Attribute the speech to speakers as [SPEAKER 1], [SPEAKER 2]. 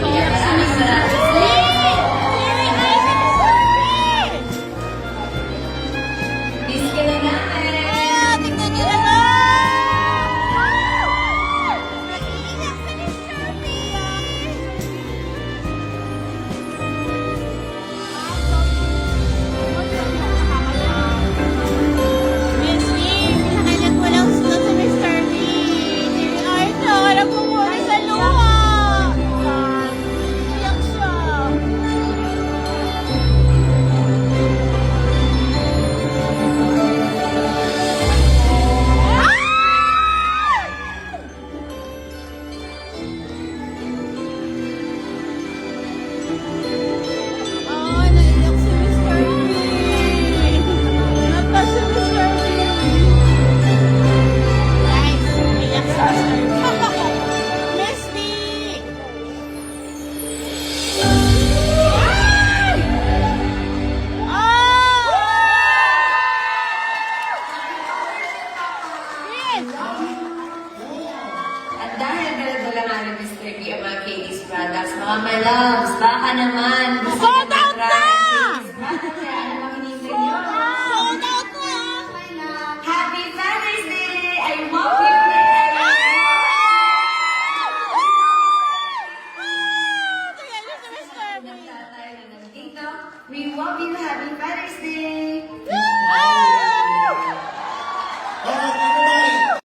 [SPEAKER 1] naiiyak si Miss Lee! Naiiyak si Miss Lee!
[SPEAKER 2] Miss ka na namin.
[SPEAKER 1] Ah, tingnan niyo naman! Naiiyak si Miss Miss Lee, pinakailan mo lang sila sa Mr. Lee. Ay, harap mo muna sa luha. Iyak siya. Ah, naiyak si Mr. Lee. Nata si Mr. Lee. Guys, naiyak si Mr. Lee. Miss Lee! Ay! Yes!
[SPEAKER 2] At dahil dala-dala nga ng Mr. P ang mga KD's products, mga my loves, baka naman.
[SPEAKER 1] Baka